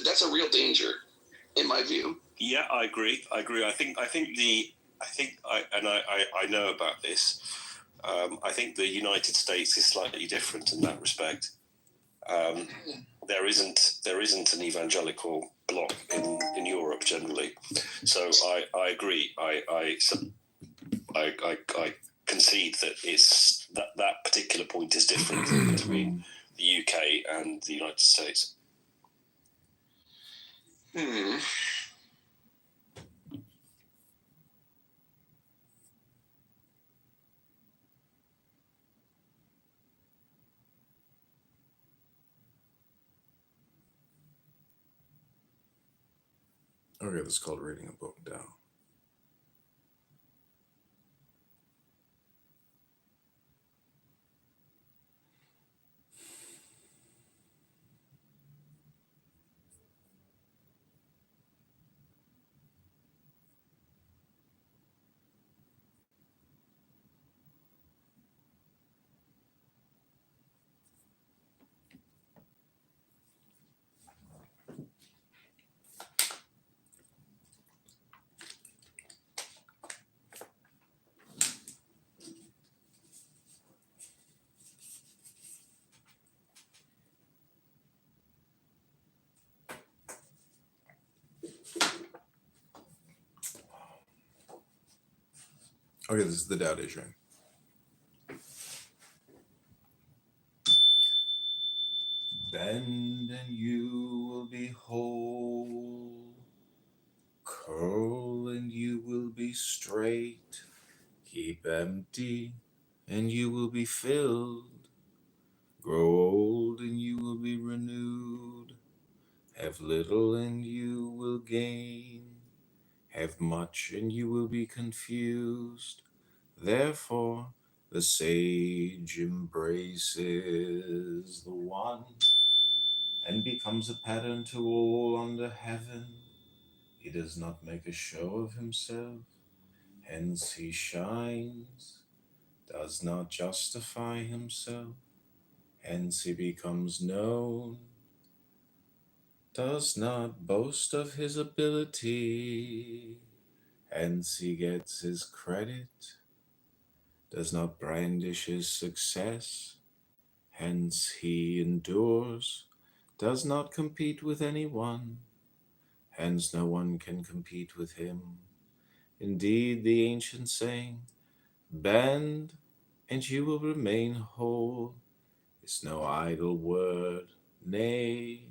that's a real danger, in my view. Yeah, I agree. I know about this. I think the United States is slightly different in that respect. There isn't an evangelical bloc in Europe generally, so I agree. I concede that it's that particular point is different between the UK and the United States. Okay, this is called reading a book down. Okay, this is the Tao Te Ching. Bend and you will be whole. Curl and you will be straight. Keep empty and you will be filled. Grow old and you will be renewed. Have little and you will gain. Have much and you will be confused. Therefore, the sage embraces the one and becomes a pattern to all under heaven. He does not make a show of himself, hence he shines, does not justify himself, hence he becomes known, does not boast of his ability, hence he gets his credit, does not brandish his success, hence he endures, does not compete with anyone, hence no one can compete with him. Indeed, the ancient saying, bend and you will remain whole, is no idle word. Nay,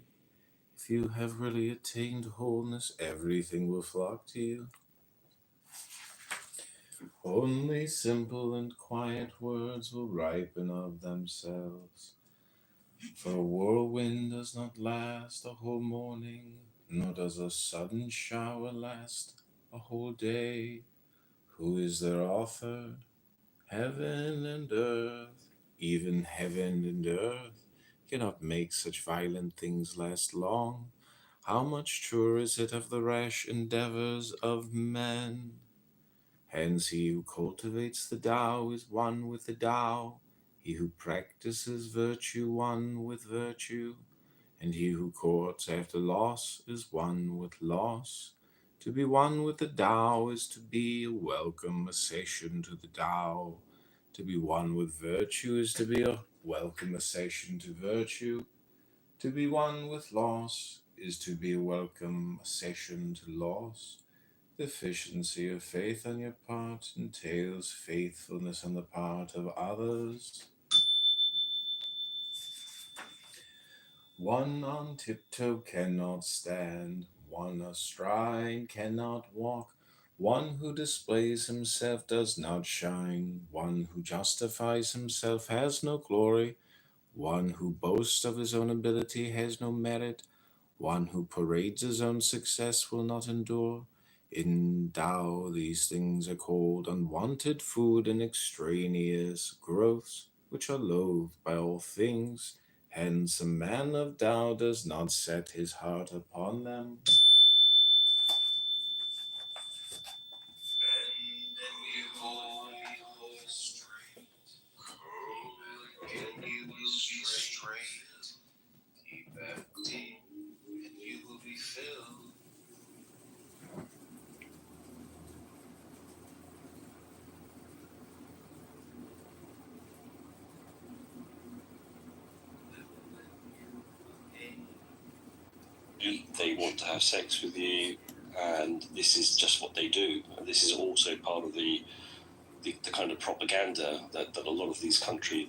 if you have really attained wholeness, everything will flock to you. Only simple and quiet words will ripen of themselves. For a whirlwind does not last a whole morning, nor does a sudden shower last a whole day. Who is their author? Heaven and earth. Even heaven and earth cannot make such violent things last long. How much truer is it of the rash endeavors of men? Hence he who cultivates the Tao is one with the Tao, he who practices virtue one with virtue, and he who courts after loss is one with loss. To be one with the Tao is to be a welcome accession to the Tao. To be one with virtue is to be a welcome accession to virtue. To be one with loss is to be a welcome accession to loss. Deficiency of faith on your part entails faithfulness on the part of others. One on tiptoe cannot stand, one astride cannot walk, one who displays himself does not shine, one who justifies himself has no glory, one who boasts of his own ability has no merit, one who parades his own success will not endure. In Tao, these things are called unwanted food and extraneous growths, which are loathed by all things. Hence, a man of Tao does not set his heart upon them. Keep empty, and you they want to have sex with you, and this is just what they do. And this is also part of the kind of propaganda that a lot of these countries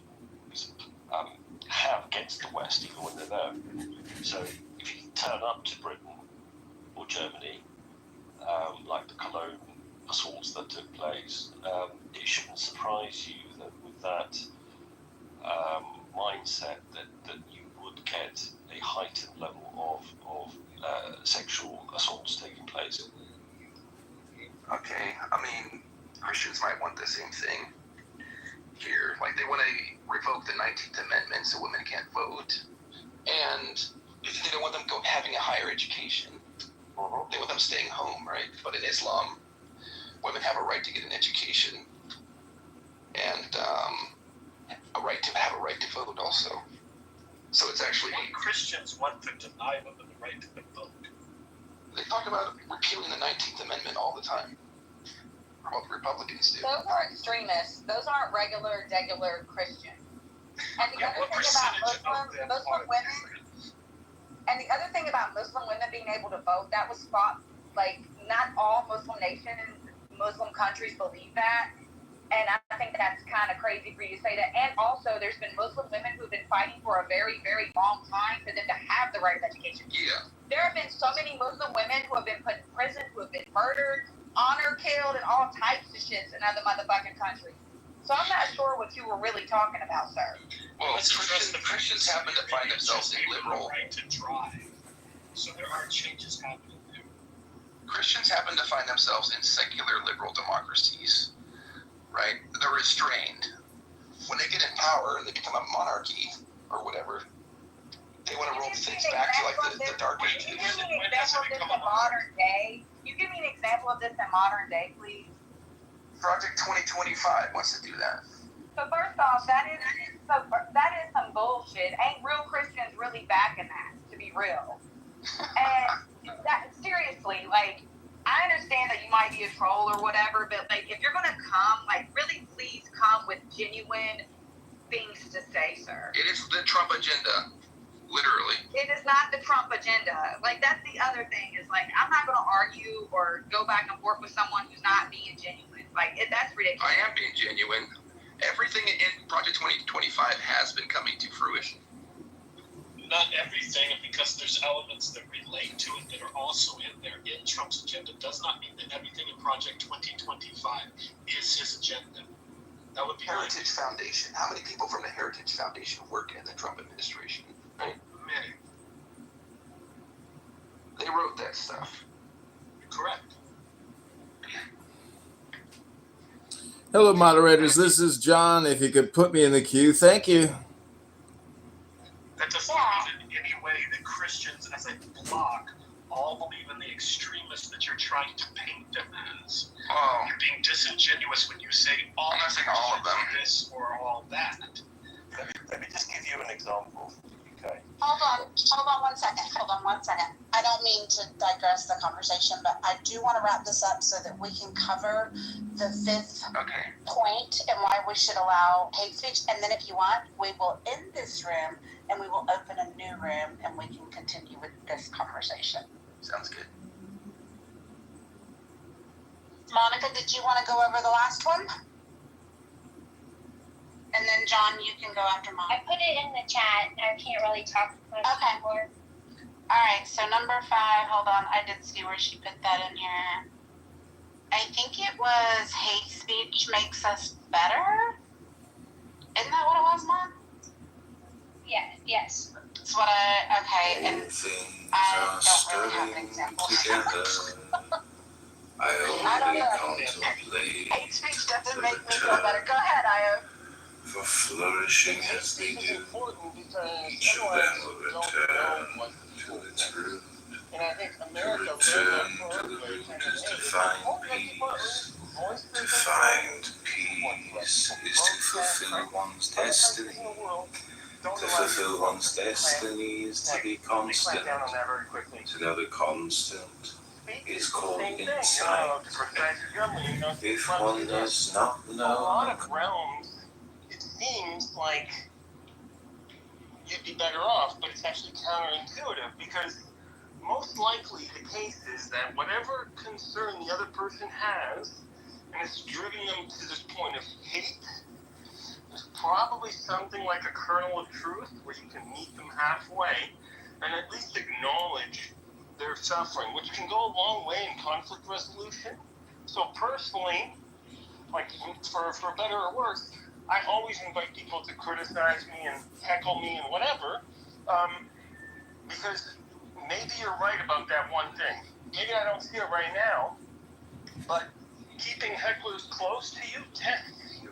have against the West, even when they're there. So if you turn up to Britain or Germany, like the Cologne assaults that took place, it shouldn't surprise you that with that mindset that you would get a heightened level of sexual assaults taking place. Okay, I mean, Christians might want the same thing here. Like, they want to revoke the 19th Amendment so women can't vote. And they don't want them having a higher education. They want them staying home, right? But in Islam, women have a right to get an education and a right to vote also. So it's actually... Christians want to deny women the right to vote. They talk about repealing the 19th Amendment all the time. Well, Republicans do. Those are extremists. Those aren't regular Christians. And the other thing about Muslim women, and the other thing about Muslim women being able to vote, that was fought, like, not all Muslim nations, Muslim countries believe that. And I think that's kind of crazy for you to say that. And also, there's been Muslim women who've been fighting for a very, very long time for them to have the right of education. Yeah. There have been so many Muslim women who have been put in prison, who have been murdered, honor killed, and all types of shits in other motherfucking countries. So I'm not sure what you were really talking about, sir. Well, Christians happen to find themselves in liberal... right to drive. So there are changes happening there. Christians happen to find themselves in secular liberal democracies, right? They're restrained. When they get in power and they become a monarchy or whatever, they want to roll things back to like the Dark Ages. Can you give me an example of this in modern day? Can you give me an example of this in modern day, please? Project 2025 wants to do that. So first off, that is some bullshit. Ain't real Christians really backing that, to be real? And that, seriously, like, I understand that you might be a troll or whatever, but like, if you're gonna come, like, really, please come with genuine things to say, sir. It is the Trump agenda, literally. It is not the Trump agenda. Like, that's the other thing, is like, I'm not gonna argue or go back and forth with someone who's not being genuine. Like, that's ridiculous. I am being genuine. Everything in Project 2025 has been coming to fruition. Not everything, and because there's elements that relate to it that are also in there in Trump's agenda, does not mean that everything in Project 2025 is his agenda. That would be Heritage Foundation. How many people from the Heritage Foundation work in the Trump administration? Right? many. They wrote that stuff. Correct. Hello, moderators. This is John. If you could put me in the queue, thank you. That doesn't mean in any way that Christians as a block all believe in the extremists that you're trying to paint them as. Oh, You're being disingenuous when you say all I'm not saying all of them. this or all that. Let me just give you an example. Okay. Hold on 1 second. I don't mean to digress the conversation, but I do want to wrap this up so that we can cover the fifth okay. point and why we should allow hate speech. And then if you want, we will end this room and we will open a new room and we can continue with this conversation. Sounds good. Monica, did you want to go over the last one? And then John, you can go after mine. I put it in the chat. I can't really talk much Okay. more. All right, so number 5, hold on, I did see where she put that in here. I think it was hate speech makes us better? Isn't that what it was, Mom? Yes. That's what okay, and Things I are don't really have an stirring example. together. I I don't only know. contemplate Hate speech doesn't make me feel better. Go ahead, Io. for flourishing as they do. Each of them will return to its root. And I think To America return to the root is to find peace. To find peace is to fulfill one's destiny. To fulfill one's destiny is to be constant. To know the constant is called insight. If one does not a lot know, of realms, it seems like you'd be better off, but it's actually counterintuitive because most likely the case is that whatever concern the other person has, and it's driven them to this point of hate, there's probably something like a kernel of truth where you can meet them halfway and at least acknowledge their suffering, which can go a long way in conflict resolution. So personally, like for better or worse, I always invite people to criticize me and heckle me and whatever, because maybe you're right about that one thing. Maybe I don't see it right now, but keeping hecklers close to you tests you,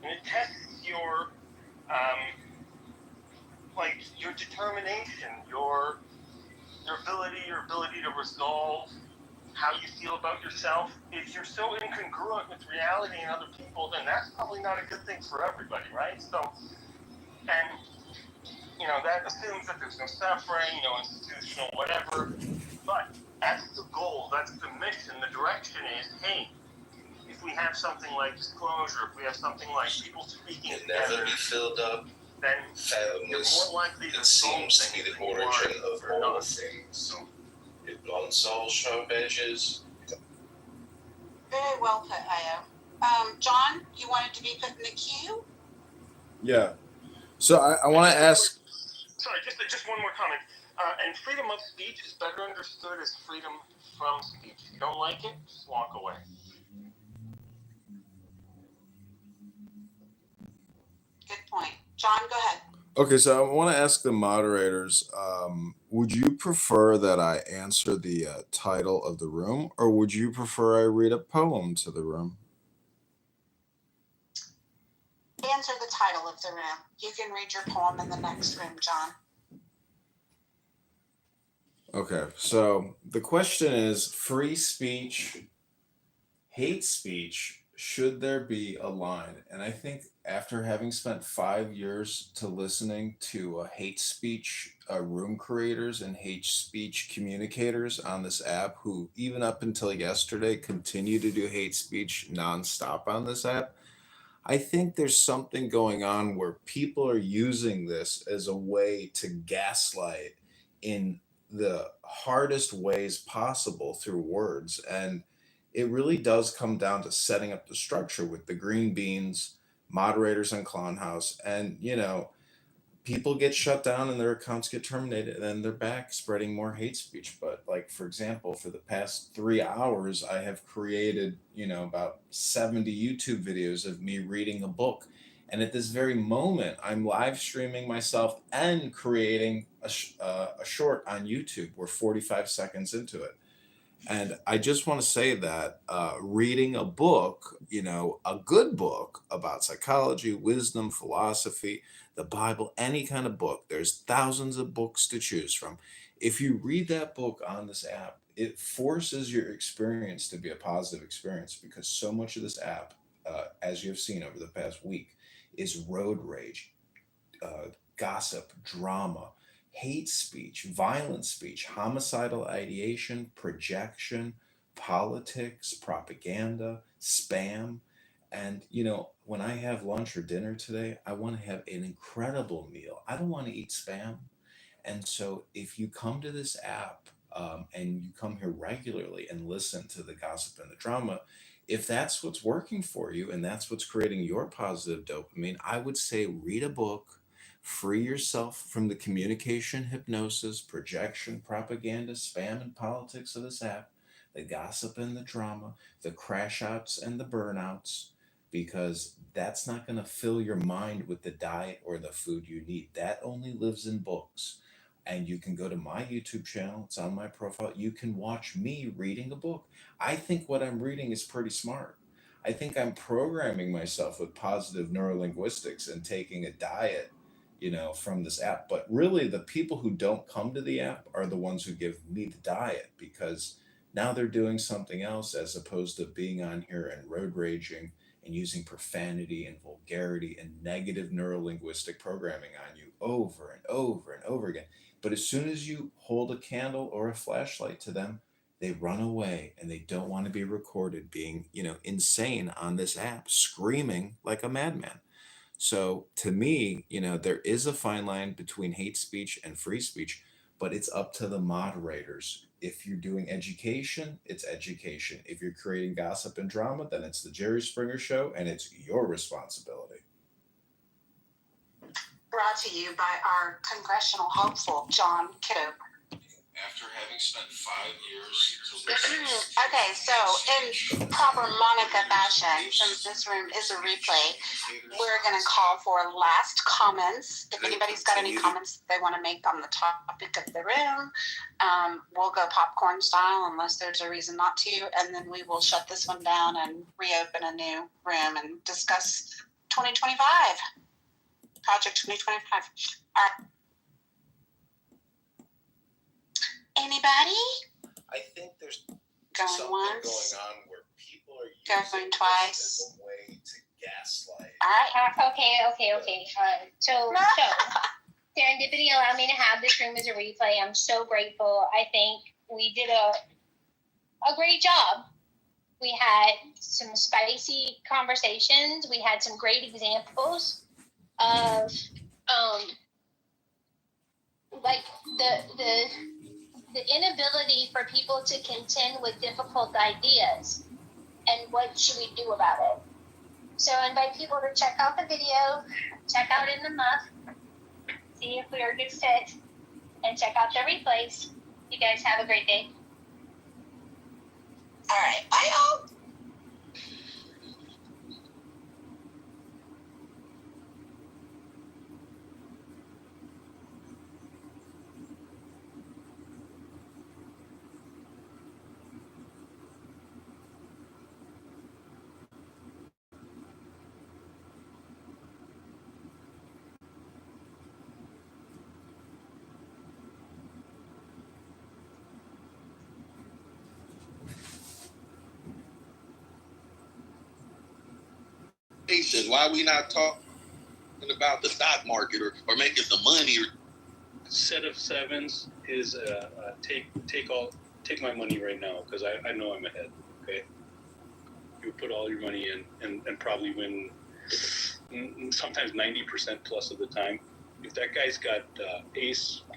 and it tests your your determination, your ability to resolve how you feel about yourself. If you're so incongruent with reality and other people, then that's probably not a good thing for everybody, right? So, and that assumes that there's no suffering, no institutional whatever, but that's the goal, that's the mission. The direction is, hey, if we have something like disclosure, if we have something like people speaking It together, never be filled up, then you're fathomless. more likely to It seems to be the origin of all not. things. It blunts all sharp edges. Very well put, Io. John, you wanted to be put in the queue? Yeah. So I want to ask. Sorry, just one more comment. And freedom of speech is better understood as freedom from speech. If you don't like it, just walk away. Good point. John, go ahead. Okay, so I want to ask the moderators, would you prefer that I answer the title of the room, or would you prefer I read a poem to the room? Answer the title of the room. You can read your poem in the next room, John. Okay, so the question is free speech, hate speech, should there be a line? And I think after having spent 5 years to listening to hate speech room creators and hate speech communicators on this app who even up until yesterday continue to do hate speech nonstop on this app, I think there's something going on where people are using this as a way to gaslight in the hardest ways possible through words. And it really does come down to setting up the structure with the green beans, moderators on Clown House, and people get shut down and their accounts get terminated and then they're back spreading more hate speech. But like, for example, for the past 3 hours I have created about 70 YouTube videos of me reading a book, and at this very moment I'm live streaming myself and creating a short on YouTube. We're 45 seconds into it. And I just want to say that reading a book, a good book about psychology, wisdom, philosophy, the Bible, any kind of book, there's thousands of books to choose from. If you read that book on this app, it forces your experience to be a positive experience, because so much of this app, as you've seen over the past week, is road rage, gossip, drama, hate speech, violent speech, homicidal ideation, projection, politics, propaganda, spam. And, when I have lunch or dinner today, I want to have an incredible meal. I don't want to eat spam. And so if you come to this app and you come here regularly and listen to the gossip and the drama, if that's what's working for you and that's what's creating your positive dopamine, I would say read a book, free yourself from the communication hypnosis, projection, propaganda, spam, and politics of this app, the gossip and the drama, the crash outs and the burnouts, because that's not going to fill your mind with the diet or the food you need. That only lives in books. And you can go to my YouTube channel, it's on my profile. You can watch me reading a book. I think what I'm reading is pretty smart. I think I'm programming myself with positive neurolinguistics and taking a diet, from this app. But really, the people who don't come to the app are the ones who give me the diet, because now they're doing something else as opposed to being on here and road raging and using profanity and vulgarity and negative neurolinguistic programming on you over and over and over again. But as soon as you hold a candle or a flashlight to them, they run away and they don't want to be recorded being, insane on this app, screaming like a madman. So to me, there is a fine line between hate speech and free speech, but it's up to the moderators. If you're doing education, it's education. If you're creating gossip and drama, then it's the Jerry Springer Show, and it's your responsibility. Brought to you by our congressional hopeful, John Kitover. After having spent 5 years Okay, so in proper Monica fashion, since this room is a replay, we're going to call for last comments. If anybody's got any comments they want to make on the topic of the room, we'll go popcorn style unless there's a reason not to, and then we will shut this one down and reopen a new room and discuss 2025. Project 2025. All right. Anybody? I think there's Going something once. going on where people are using Going this twice. as a way to gaslight. All right. Okay. So serendipity allowed me to have this room as a replay. I'm so grateful. I think we did a great job. We had some spicy conversations. We had some great examples of like the inability for people to contend with difficult ideas and what should we do about it. So I invite people to check out the video, check out In the Muff, see if we are a good fit, and check out the replays. You guys have a great day. All right. Bye, y'all. Why we not talking about the stock market or making some money? Set of sevens is take my money right now because I know I'm ahead. Okay, you put all your money in and probably win sometimes 90% plus of the time. If that guy's got ace